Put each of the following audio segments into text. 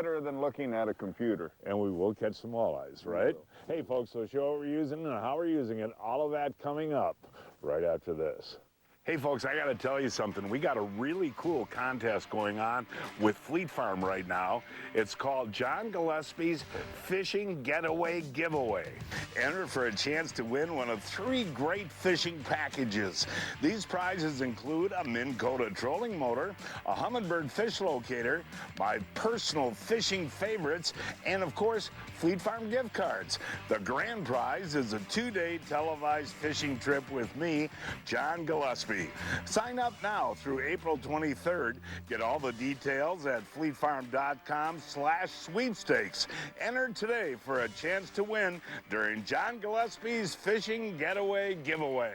better than looking at a computer. And we will catch some walleyes, right? Hey, folks, so show what we're using and how we're using it. All of that coming up right after this. Hey folks, I gotta tell you something. We got a really cool contest going on with Fleet Farm right now. It's called John Gillespie's Fishing Getaway Giveaway. Enter for a chance to win one of 3 great fishing packages. These prizes include a Minn Kota trolling motor, a Humminbird fish locator, my personal fishing favorites, and of course, Fleet Farm gift cards. The grand prize is a 2-day televised fishing trip with me, John Gillespie. Sign up now through April 23rd. Get all the details at fleetfarm.com/sweepstakes. Enter today for a chance to win during John Gillespie's Fishing Getaway Giveaway.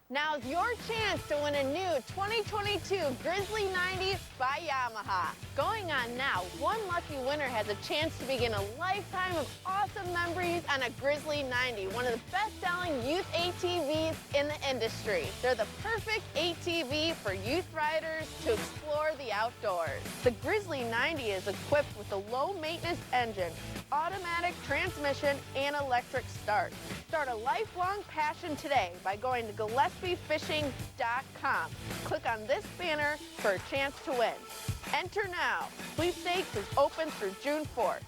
Now's your chance to win a new 2022 Grizzly 90 by Yamaha. Going on now, one lucky winner has a chance to begin a lifetime of awesome memories on a Grizzly 90, one of the best-selling youth ATVs in the industry. They're the perfect ATV for youth riders to explore the outdoors. The Grizzly 90 is equipped with a low-maintenance engine, automatic transmission, and electric start. Start a lifelong passion today by going to GillespieFishing.com. Click on this banner for a chance to win. Enter now. Sweepstakes is open through June 4th.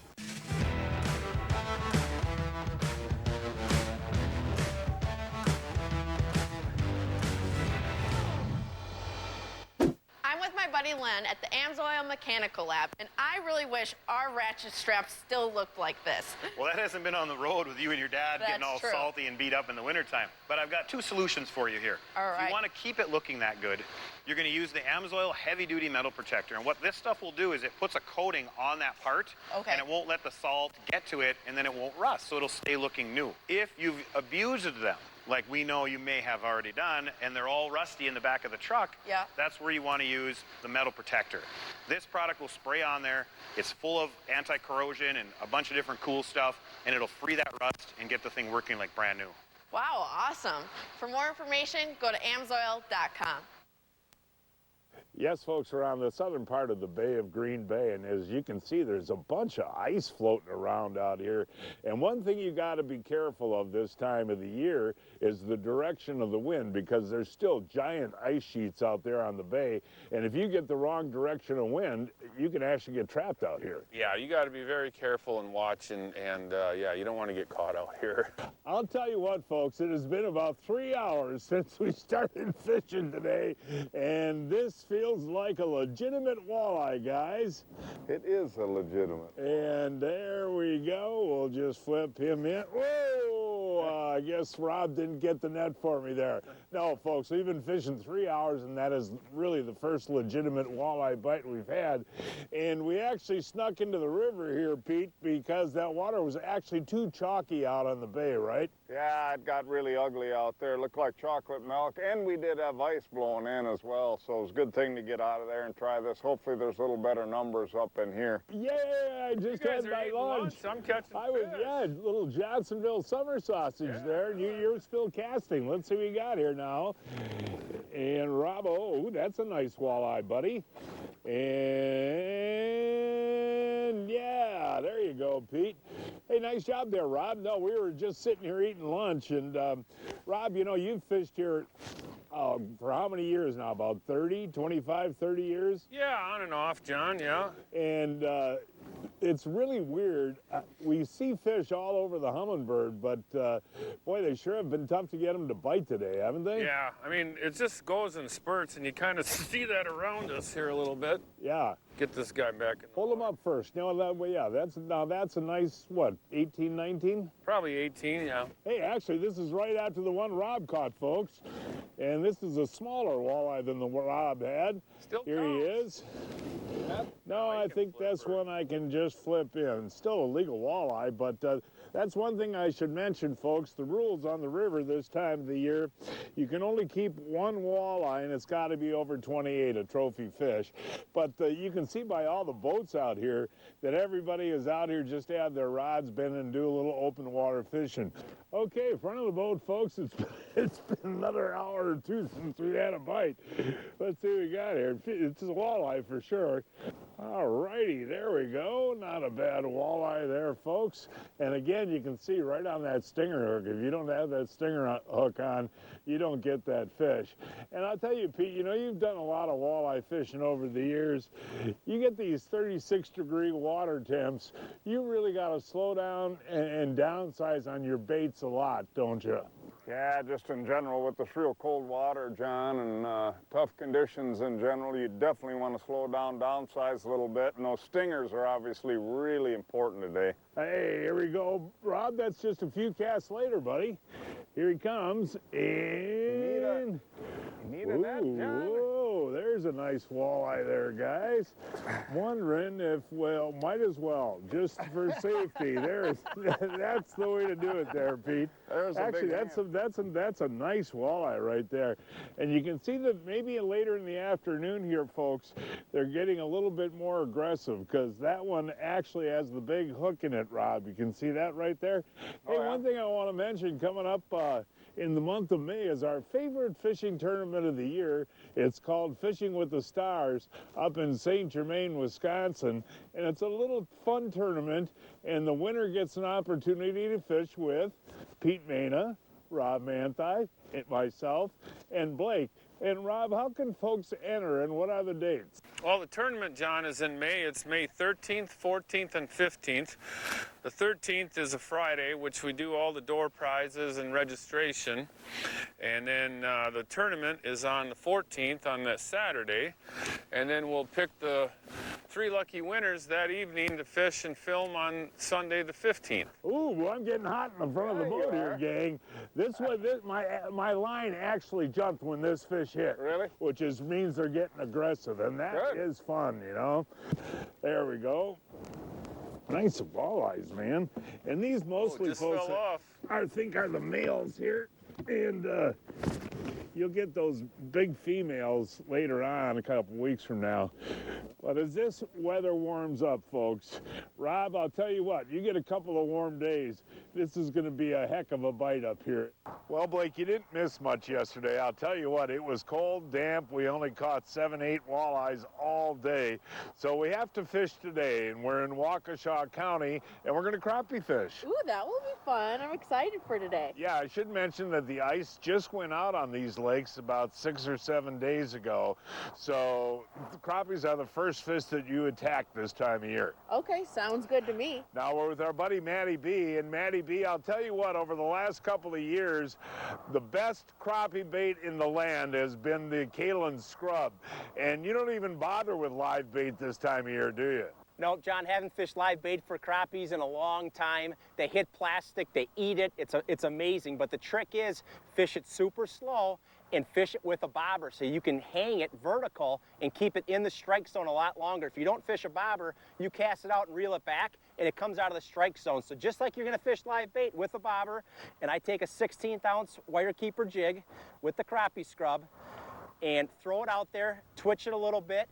I'm with my buddy Len at the Amsoil Mechanical Lab, and I really wish our ratchet straps still looked like this. Well, that hasn't been on the road with you and your dad getting all salty and beat up in the wintertime. But I've got 2 solutions for you here. All right. If you want to keep it looking that good, you're going to use the Amsoil heavy-duty metal protector. And what this stuff will do is it puts a coating on that part, and it won't let the salt get to it, and then it won't rust, so it'll stay looking new. If you've abused them, like we know you may have already done, and they're all rusty in the back of the truck, that's where you want to use the metal protector. This product will spray on there. It's full of anti-corrosion and a bunch of different cool stuff, and it'll free that rust and get the thing working like brand new. Wow, awesome. For more information, go to amsoil.com. Yes, folks, we're on the southern part of the Bay of Green Bay, and as you can see, there's a bunch of ice floating around out here. And one thing you got to be careful of this time of the year is the direction of the wind, because there's still giant ice sheets out there on the bay, and if you get the wrong direction of wind, you can actually get trapped out here. Yeah, you got to be very careful and watch, and yeah, you don't want to get caught out here. I'll tell you what, folks, it has been about 3 hours since we started fishing today, and this feels like a legitimate walleye, guys. It is a legitimate. And there we go. We'll just flip him in. Whoa! I guess Rob didn't get the net for me there. No, folks, we've been fishing 3 hours, and that is really the first legitimate walleye bite we've had. And we actually snuck into the river here, Pete, because that water was actually too chalky out on the bay, right? Yeah, it got really ugly out there. It looked like chocolate milk, and we did have ice blowing in as well, so it was a good thing to get out of there and try this. Hopefully there's a little better numbers up in here. Yeah, I just had my lunch. I'm catching yeah, little Johnsonville summer sausage there. You're still casting. Let's see what we got here now. And Robbo, that's a nice walleye, buddy. And yeah, there you go, Pete. Hey, nice job there, Rob. No, we were just sitting here eating lunch, and Rob, you know, you've fished here for how many years now? About 30, 25, 30 years? Yeah, on and off, John, yeah. And it's really weird. We see fish all over the Humminbird, but boy, they sure have been tough to get them to bite today, haven't they? Yeah, I mean, it just goes in spurts, and you kind of see that around us here a little bit. Yeah. Get this guy back. Hold him up first. No, that way, yeah, that's a nice, what, 18, 19? Probably 18, yeah. Hey, actually, this is right after the one Rob caught, folks. And this is a smaller walleye than the Rob had. Still here counts. He is. No, I think that's one I can just flip in. Still a legal walleye, but that's one thing I should mention, folks. The rules on the river this time of the year, you can only keep one walleye, and it's got to be over 28, a trophy fish. But you can see by all the boats out here that everybody is out here just to have their rods bent and do a little open water fishing. Okay, front of the boat, folks, it's been another hour or two since we had a bite. Let's see what we got here. It's a walleye for sure. All righty, there we go. Not a bad walleye there, folks. And again, you can see right on that stinger hook, if you don't have that stinger hook on, you don't get that fish. And I'll tell you, Pete, you know, you've done a lot of walleye fishing over the years. You get these 36-degree water temps, you really got to slow down and downsize on your baits a lot, don't you? Yeah, just in general with this real cold water, John, and tough conditions in general, you definitely want to slow down, downsize a little bit. And those stingers are obviously really important today. Hey, here we go. Rob, that's just a few casts later, buddy. Here he comes. And... You need a net, John? Whoa, there's a nice walleye there, guys. Wondering if, well, might as well, just for safety. That's the way to do it there, Pete. Actually, that's a nice walleye right there. And you can see that maybe later in the afternoon here, folks, they're getting a little bit more aggressive because that one actually has the big hook in it, Rob. You can see that right there. Hey, yeah. One thing I want to mention coming up in the month of May is our favorite fishing tournament of the year. It's called Fishing with the Stars up in St. Germain, Wisconsin. And it's a little fun tournament, and the winner gets an opportunity to fish with Pete Mena, Rob Manthei, myself, and Blake. And Rob, how can folks enter and what are the dates? Well, the tournament, John, is in May. It's May 13th, 14th, and 15th. The 13th is a Friday, which we do all the door prizes and registration. And then the tournament is on the 14th, on that Saturday. And then we'll pick the 3 lucky winners that evening to fish and film on Sunday the 15th. Ooh, well, I'm getting hot in the front of the boat here, gang. My line actually jumped when this fish hit. Really? Which means they're getting aggressive, and that is fun, you know. There we go. Nice walleyes, man. And these mostly, just folks, fell off. I think are the males here. And you'll get those big females later on, a couple weeks from now. But as this weather warms up, folks, Rob, I'll tell you what, you get a couple of warm days, this is going to be a heck of a bite up here. Well, Blake, you didn't miss much yesterday. I'll tell you what, it was cold, damp. We only caught 7, 8 walleyes all day. So we have to fish today, and we're in Waukesha County, and we're going to crappie fish. Ooh, that will be fun. I'm excited for today. Yeah, I should mention that the ice just went out on these lakes about 6 or 7 days ago. So the crappies are the first fish that you attack this time of year. Okay, sounds good to me. Now we're with our buddy Matty B, and Matty B, I'll tell you what, over the last couple of years, the best crappie bait in the land has been the Kalen Scrub. And you don't even bother with live bait this time of year, do you? No, John, haven't fished live bait for crappies in a long time. They hit plastic, they eat it, it's amazing. But the trick is fish it super slow and fish it with a bobber so you can hang it vertical and keep it in the strike zone a lot longer. If you don't fish a bobber, you cast it out and reel it back and it comes out of the strike zone. So just like you're gonna fish live bait with a bobber, and I take a 16th ounce wire keeper jig with the crappie scrub and throw it out there, twitch it a little bit,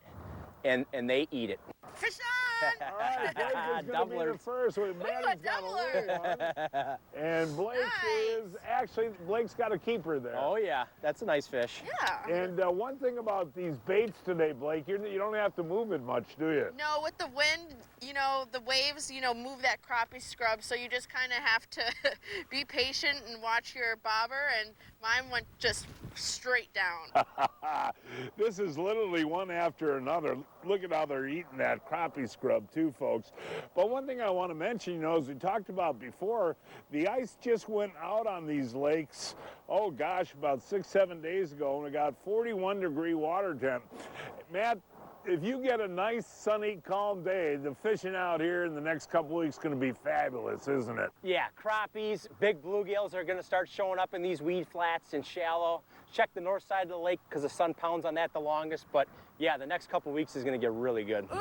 and they eat it. Fish on! All right, Blake is going to be the first. Matty's got a little one. And Blake Blake's got a keeper there. Oh yeah, that's a nice fish. Yeah. And one thing about these baits today, Blake, you don't have to move it much, do you? No, with the wind, you know, the waves, you know, move that crappie scrub, so you just kind of have to be patient and watch your bobber, and mine went just straight down. This is literally one after another. Look at how they're eating that crappie scrub too, folks. But one thing I want to mention, you know, as we talked about before, the ice just went out on these lakes, oh gosh, about 6, 7 days ago, and we got 41-degree water temp. Matt, if you get a nice, sunny, calm day, the fishing out here in the next couple weeks is going to be fabulous, isn't it? Yeah, crappies, big bluegills are going to start showing up in these weed flats and shallow. Check the north side of the lake because the sun pounds on that the longest. But yeah, the next couple weeks is going to get really good. Ooh.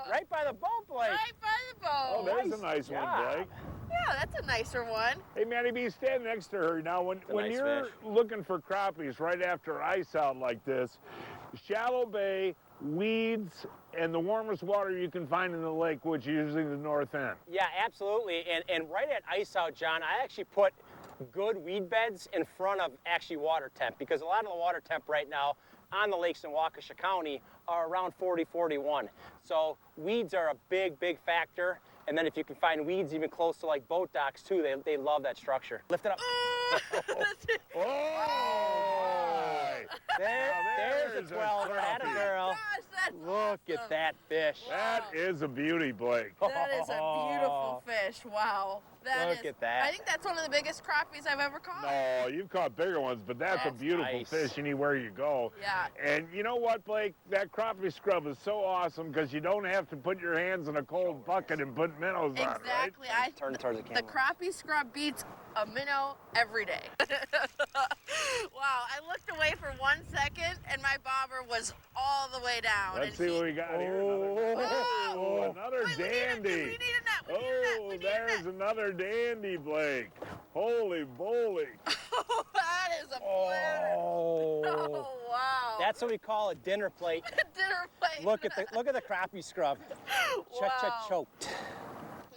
Right by the boat, Blake. Right by the boat. Oh, there's a nice one, Blake. Yeah, that's a nicer one. Hey, Matty B, stand next to her. Now, when nice you're fish. looking for crappies right after ice out like this, shallow bay, weeds, and the warmest water you can find in the lake, which is usually the north end. Yeah, absolutely. And right at ice out, John, I actually put good weed beds in front of actually water temp, because a lot of the water temp right now on the lakes in Waukesha County are around 40, 41. So weeds are a big, big factor. And then if you can find weeds even close to like boat docks too, they love that structure. Lift it up. There's a 12er. Atta girl. Look at that fish. That is a beauty, Blake. That is a beautiful fish. Wow. Look at that. I think that's one of the biggest crappies I've ever caught. No, you've caught bigger ones, but that's a beautiful nice. fish anywhere you go. Yeah. And you know what, Blake? That crappie scrub is so awesome because you don't have to put your hands in a cold bucket and put minnows on, right? Exactly. Turn towards the camera. The crappie scrub beats a minnow every day. Wow, I looked away for 1 second and my bobber was all the way down. Let's see what we got here. Another Wait, dandy. We need a net. There's another dandy, Blake. Holy moly. Oh, that is a platter. Oh, wow. That's what we call a dinner plate. Dinner plate. Look at the crappie scrub. Choked.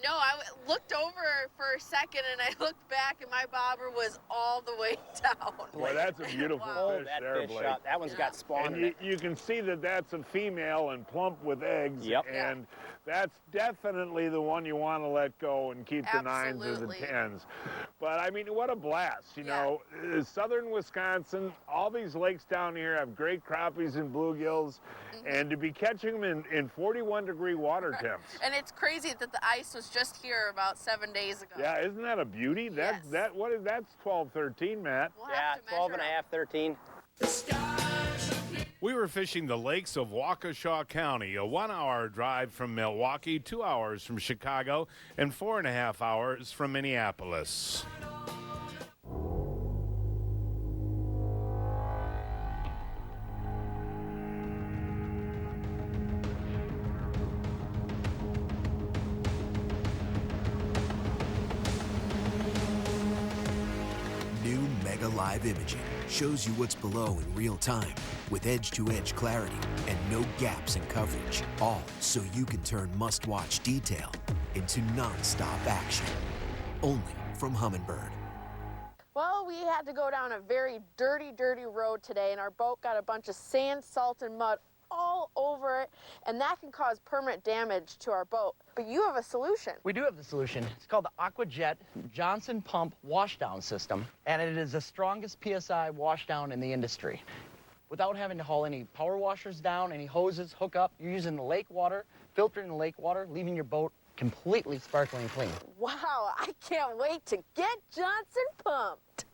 No, I looked over for a second and I looked back and my bobber was all the way down. Boy, that's a beautiful fish that there, fish Blake. up. That one's got spawn in And it. you can see that that's a female and plump with eggs. Yep. And that's definitely the one you want to let go and keep the 9s or the Absolutely. 10s. But I mean, what a blast. You know, southern Wisconsin, all these lakes down here have great crappies and bluegills. And to be catching them in 41-degree water temps. And it's crazy that the ice was just here about 7 days ago. Yeah, isn't that a beauty? Yes. That's 12, 13, Matt. We'll Yeah, have to 12 measure and a half, 13. We were fishing the lakes of Waukesha County, a 1-hour drive from Milwaukee, 2 hours from Chicago, and 4.5 hours from Minneapolis. New Mega Live imaging shows you what's below in real time with edge-to-edge clarity and no gaps in coverage, all so you can turn must-watch detail into non-stop action. Only from Humminbird. Well, we had to go down a very dirty, dirty road today, and our boat got a bunch of sand, salt, and mud all over it, and that can cause permanent damage to our boat. But you have a solution. We do have the solution. It's called the AquaJet Johnson Pump Washdown System, and it is the strongest PSI washdown in the industry. Without having to haul any power washers down, any hoses, hook up, you're using the lake water, filtering the lake water, leaving your boat completely sparkling clean. Wow, I can't wait to get Johnson pumped.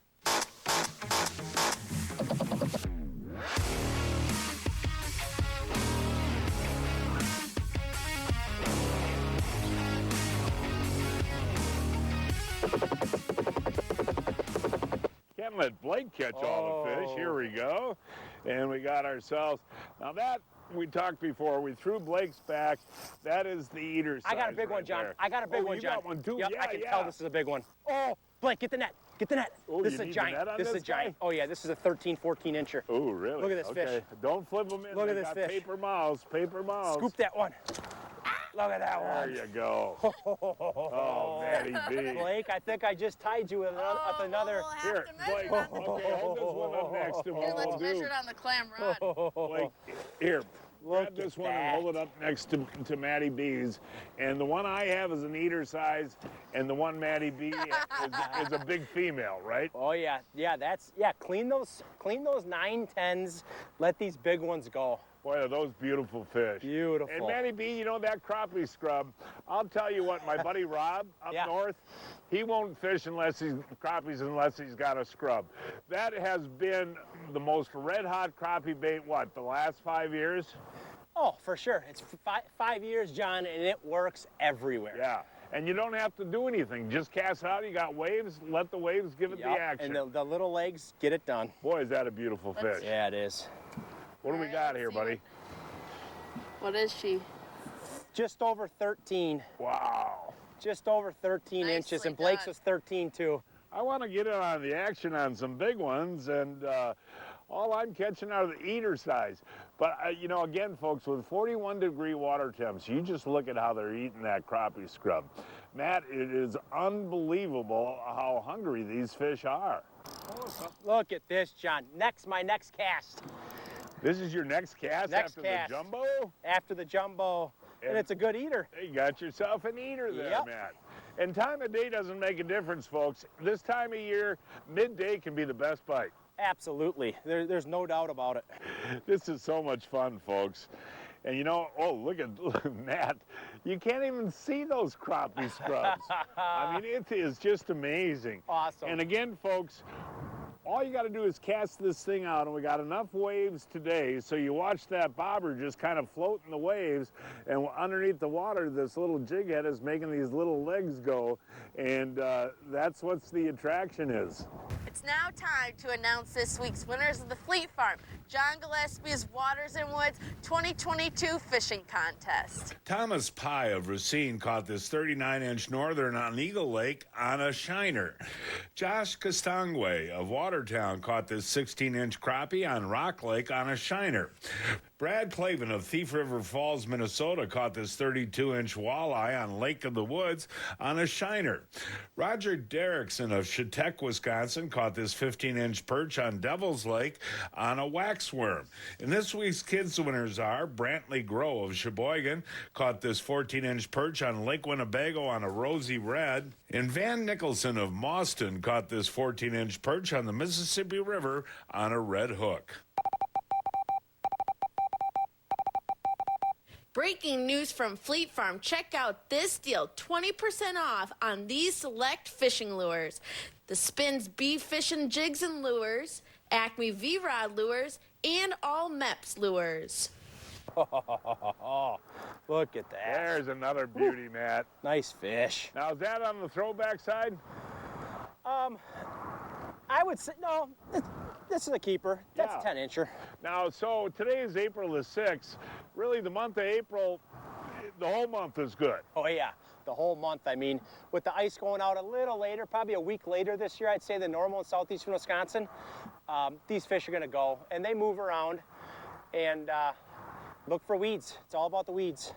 Can't let Blake catch all the fish. Here we go. And we got ourselves. Now that we talked before, we threw Blake's back. That is the eater size. I got a big one, right John. there. I got a big one, you John. got one too? Yep, Yeah, I can yeah. tell this is a big one. Oh, Blake, get the net. Get the net. Oh, this you is a need the giant. net on This is a this giant. guy? Oh, yeah, this is a 13, 14 incher. Oh, really? Look at this okay. fish. Don't flip them in. Look They at this got fish. Paper mouths. Paper mouths. Scoop that one. Look at that There one. you go. Oh, Matty B. Blake, I think I just tied you with another. We'll have Here, to measure Blake. it on the- Okay, hold this one up next to Here, what let's we'll measure do. it on the clam rod. Blake, here. Look Grab this at one that. and hold it up next to Matty B's. And the one I have is an eater size, and the one Matty B is a big female, right? Oh yeah, Clean those 9-10s. Let these big ones go. Boy, are those beautiful fish. Beautiful. And Matty B, you know that crappie scrub, I'll tell you what, my buddy Rob up Yeah. north, he won't fish crappies unless he's got a scrub. That has been the most red hot crappie bait, what, the last 5 years? Oh, for sure. It's 5 years, John, and it works everywhere. Yeah. And you don't have to do anything. Just cast it out. You got waves. Let the waves give it the Yep, action. and the little legs get it done. Boy, is that a beautiful fish. Yeah, it is. What do we Alright, got let's here, see buddy? What is she? Just over 13. Wow. Just over 13 Nicely inches, and Blake's done. was 13 too. I want to get in on the action on some big ones, and all I'm catching are the eater size. But, you know, again, folks, with 41-degree water temps, you just look at how they're eating that crappie scrub. Matt, it is unbelievable how hungry these fish are. Look at this, John. My next cast. This is your next cast Next after cast. the jumbo? After the jumbo, and it's a good eater. You got yourself an eater there, Yep. Matt. And time of day doesn't make a difference, folks. This time of year, midday can be the best bite. Absolutely. There's no doubt about it. This is so much fun, folks. And you know, oh, look at Matt. You can't even see those crappie scrubs. I mean, it is just amazing. Awesome. And again, folks, all you got to do is cast this thing out, and we got enough waves today, so you watch that bobber just kind of float in the waves, and underneath the water, this little jig head is making these little legs go, and that's what the attraction is. It's now time to announce this week's winners of the Fleet Farm, John Gillespie's Waters and Woods 2022 Fishing Contest. Thomas Pye of Racine caught this 39-inch northern on Eagle Lake on a shiner. Josh Castangwe of Watertown caught this 16-inch crappie on Rock Lake on a shiner. Brad Clavin of Thief River Falls, Minnesota caught this 32-inch walleye on Lake of the Woods on a shiner. Roger Derrickson of Chautauqua, Wisconsin caught this 15-inch perch on Devil's Lake on a waxworm. And this week's kids winners are Brantley Grow of Sheboygan caught this 14-inch perch on Lake Winnebago on a rosy red. And Van Nicholson of Mauston caught this 14-inch perch on the Mississippi River on a red hook. Breaking news from Fleet Farm. Check out this deal, 20% off on these select fishing lures. The Spins Bee Fishing Jigs and Lures, Acme V-Rod Lures, and all MEPS lures. Look at that. There's another beauty, Matt. Nice fish. Now, is that on the throwback side? I would say, no, this is a keeper. That's Yeah. a 10-incher. Now, so today is April the 6th. Really, the month of April, the whole month is good. Oh, yeah, the whole month. I mean, with the ice going out a little later, probably a week later this year, I'd say than normal in southeastern Wisconsin, these fish are going to go, and they move around, and look for weeds. It's all about the weeds.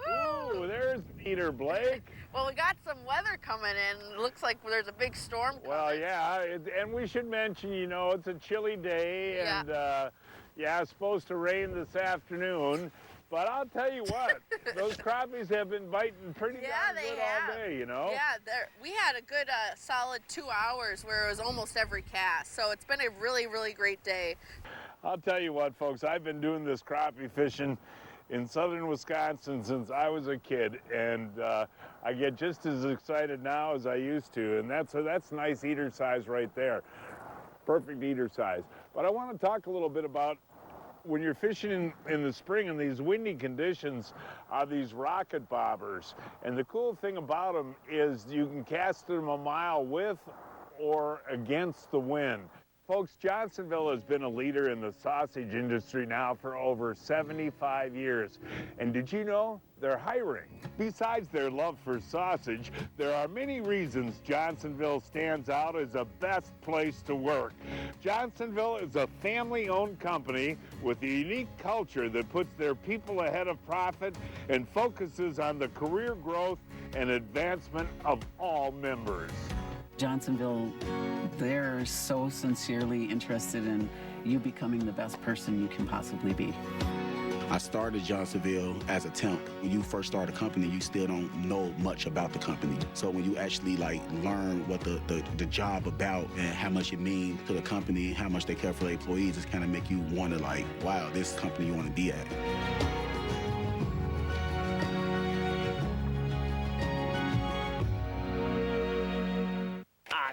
Ooh, there's Peter Blake. Well, we got some weather coming in. Looks like there's a big storm coming. Well, yeah, and we should mention, you know, it's a chilly day, Yeah. and yeah, it's supposed to rain this afternoon. But I'll tell you what, those crappies have been biting pretty Yeah, darn they good have. all day, you know? Yeah, we had a good solid 2 hours where it was almost every cast. So it's been a really, really great day. I'll tell you what, folks, I've been doing this crappie fishing in southern Wisconsin since I was a kid, and I get just as excited now as I used to, and that's nice eater size right there. Perfect eater size. But I want to talk a little bit about when you're fishing in the spring in these windy conditions are these rocket bobbers. And the cool thing about them is you can cast them a mile with or against the wind. Folks, Johnsonville has been a leader in the sausage industry now for over 75 years. And did you know they're hiring? Besides their love for sausage, there are many reasons Johnsonville stands out as the best place to work. Johnsonville is a family-owned company with a unique culture that puts their people ahead of profit and focuses on the career growth and advancement of all members. Johnsonville, they're so sincerely interested in you becoming the best person you can possibly be. I started Johnsonville as a temp. When you first start a company, you still don't know much about the company. So when you actually learn what the job about and how much it means to the company, how much they care for their employees, it's kind of make you want to wow, this company you want to be at.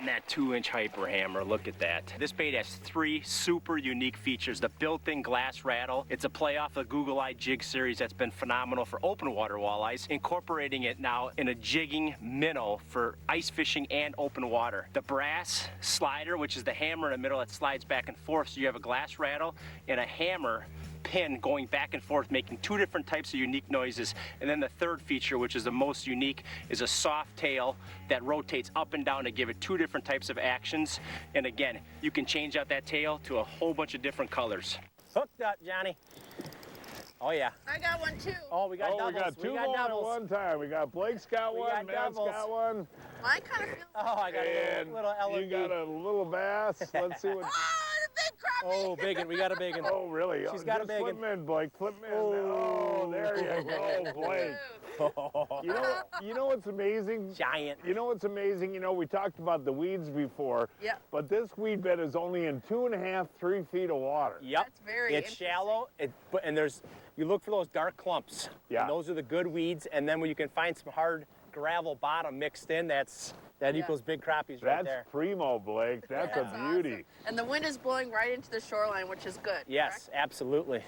That 2-inch hyper hammer, look at that. This bait has 3 super unique features. The built-in glass rattle. It's a play off the Google Eye jig series that's been phenomenal for open water walleyes, incorporating it now in a jigging minnow for ice fishing and open water. The brass slider, which is the hammer in the middle that slides back and forth, so you have a glass rattle and a hammer pin going back and forth, making 2 different types of unique noises. And then the third feature, which is the most unique, is a soft tail that rotates up and down to give it 2 different types of actions. And again, you can change out that tail to a whole bunch of different colors. Hooked up, Johnny. Oh, yeah. I got one too. Oh, we got doubles. We got 2 going at one time. We got Blake's got one, Matt's got one. Mine kind of feels... Oh, I got a little LED. You got a little bass. Let's see what... Oh, the big Oh, big one. We got a big one. Oh, really? She's got a big flip one. them in, Blake. Flip them in. Oh, there you go, Blake. You know what's amazing? Giant. You know what's amazing? You know, we talked about the weeds before. Yep. But this weed bed is only in 2.5, 3 feet of water. Yep. That's very It's shallow, and you look for those dark clumps. Yeah. And those are the good weeds, and then when you can find some hard gravel bottom mixed in, that equals big crappies right there. That's primo, Blake. That's a beauty. Awesome. And the wind is blowing right into the shoreline, which is good. Yes, absolutely.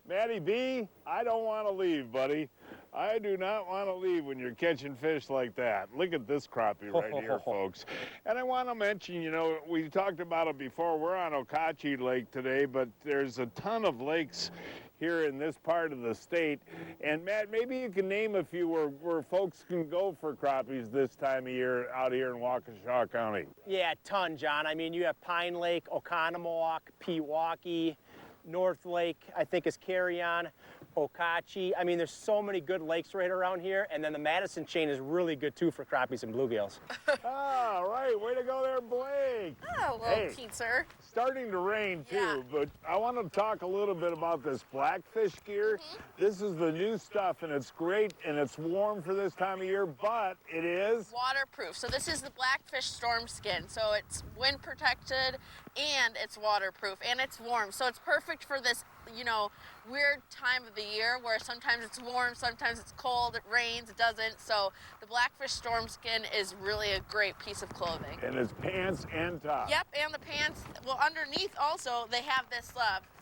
Matty B, I don't want to leave, buddy. I do not want to leave when you're catching fish like that. Look at this crappie right here, folks. And I want to mention, you know, we talked about it before. We're on Okauchee Lake today, but there's a ton of lakes here in this part of the state. And Matt, maybe you can name a few where folks can go for crappies this time of year out here in Waukesha County. Yeah, a ton, John. I mean, you have Pine Lake, Oconomowoc, Pewaukee, North Lake, I think is Carrion, Okauchee. I mean, there's so many good lakes right around here, and then the Madison chain is really good too for crappies and bluegills. All right, way to go there, Blake. Oh, well, Pete, sir. Starting to rain too, but I want to talk a little bit about this blackfish gear. This is the new stuff, and it's great, and it's warm for this time of year, but it is waterproof. So this is the Blackfish Storm Skin. So it's wind protected, and it's waterproof, and it's warm. So it's perfect for this, you know, weird time of the year where sometimes it's warm, sometimes it's cold, it rains, it doesn't. So the Blackfish Storm Skin is really a great piece of clothing. And it's pants and top. Yep, and the pants. Well, underneath also they have this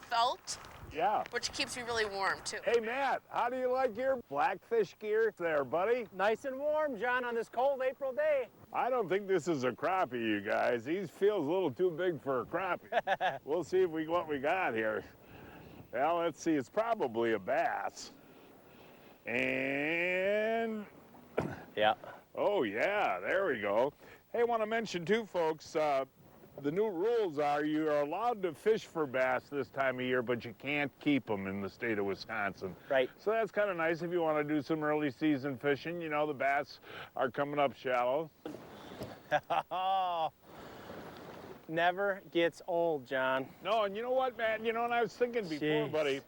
felt. Yeah. Which keeps you really warm too. Hey Matt, how do you like your blackfish gear there, buddy? Nice and warm, John, on this cold April day. I don't think this is a crappie, you guys. He feels a little too big for a crappie. We'll see what we got here. Well, let's see. It's probably a bass. And yeah. Oh yeah, there we go. Hey, I want to mention too, folks. The new rules are you are allowed to fish for bass this time of year, but you can't keep them in the state of Wisconsin. Right. So that's kind of nice if you want to do some early season fishing. You know, the bass are coming up shallow. Never gets old, John. No, and you know what, Matt? You know, and I was thinking before, Jeez. buddy,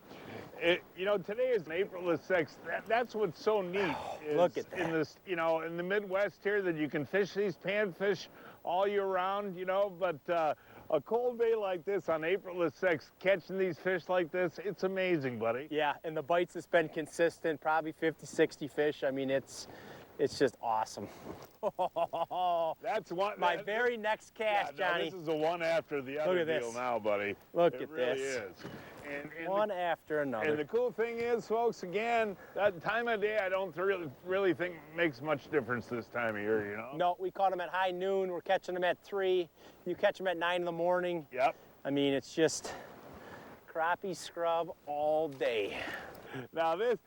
you know, today is April the 6th. That's what's so neat. Look at that. In this, you know, in the Midwest here, that you can fish these panfish all year round, you know, but a cold day like this on April the 6th, catching these fish like this, it's amazing, buddy. Yeah, and the bites has been consistent, probably 50, 60 fish. I mean, it's just awesome. That's one. My very next cast, yeah, no, Johnny. this is the one after the other Look at deal this. now, buddy. Look it at really this. Is. And One after another. And the cool thing is, folks, again, that time of day I don't really think makes much difference this time of year, you know? No, we caught them at high noon. We're catching them at 3. You catch them at 9 in the morning. Yep. I mean, it's just crappie scrub all day. Now this,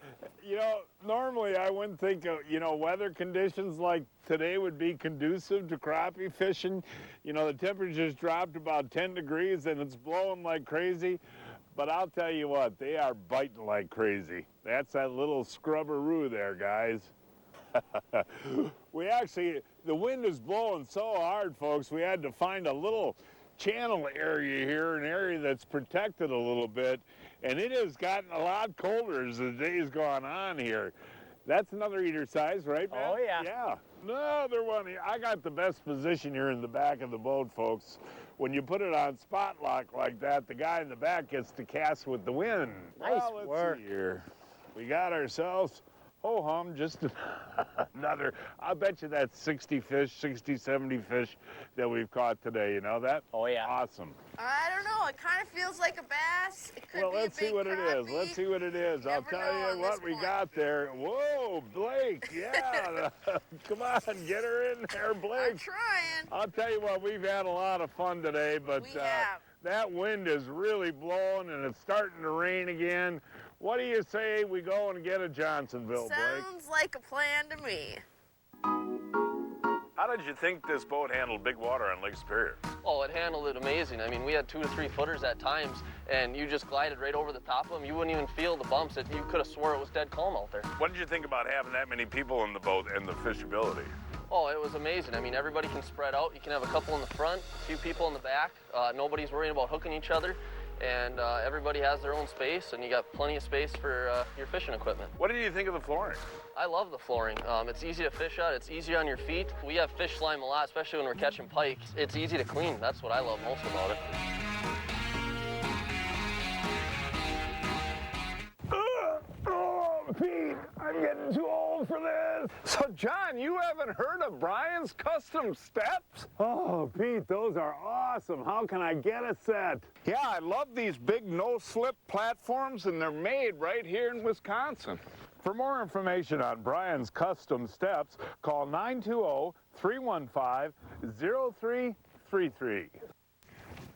you know, normally I wouldn't think of, you know, weather conditions like today would be conducive to crappie fishing. You know, the temperature's dropped about 10 degrees and it's blowing like crazy. But I'll tell you what, they are biting like crazy. That's that little scrubberoo there, guys. The wind is blowing so hard, folks, we had to find a little channel area here, an area that's protected a little bit, and it has gotten a lot colder as the day's gone on here. That's another eater size, right, man? Oh, yeah. Yeah, another one. I got the best position here in the back of the boat, folks. When you put it on spot lock like that, the guy in the back gets to cast with the wind. Nice let's work. see here. We got ourselves, ho-hum, just another, I'll bet you that's 60 fish, 60, 70 fish that we've caught today, you know that? Oh, yeah. Awesome. I don't know. It kind of feels like a bass. It could Well, be let's a big see what it is. crappie. Let's see what it is. I'll Never tell know you on what this we point. got there. Whoa, Blake, yeah. Come on, get her in there, Blake. I'm trying. I'll tell you what, we've had a lot of fun today, but We have. that wind is really blowing and it's starting to rain again. What do you say we go and get a Johnsonville, Blake? Sounds like a plan to me. How did you think this boat handled big water on Lake Superior? Oh, it handled it amazing. I mean, we had 2 to 3 footers at times, and you just glided right over the top of them. You wouldn't even feel the bumps. You could have swore it was dead calm out there. What did you think about having that many people in the boat and the fishability? Oh, it was amazing. I mean, everybody can spread out. You can have a couple in the front, a few people in the back. Nobody's worrying about hooking each other. And everybody has their own space, and you got plenty of space for your fishing equipment. What did you think of the flooring? I love the flooring. It's easy to fish at. It's easy on your feet. We have fish slime a lot, especially when we're catching pike. It's easy to clean. That's what I love most about it. Oh, Pete, I'm getting too old for this. So, John, you haven't heard of Brian's Custom Steps? Oh, Pete, those are awesome. How can I get a set? Yeah, I love these big no-slip platforms, and they're made right here in Wisconsin. For more information on Brian's Custom Steps, call 920-315-0333.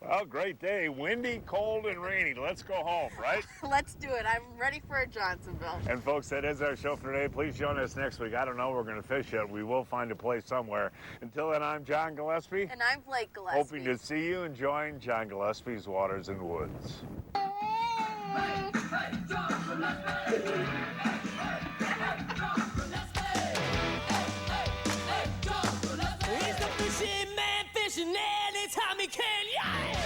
Well, great day. Windy, cold, and rainy. Let's go home, right? Let's do it. I'm ready for a Johnsonville. And folks, that is our show for today. Please join us next week. I don't know where we're going to fish yet. We will find a place somewhere. Until then, I'm John Gillespie. And I'm Blake Gillespie. Hoping to see you enjoying John Gillespie's Waters and Woods. He's the fishing man fishing anytime he can, yeah!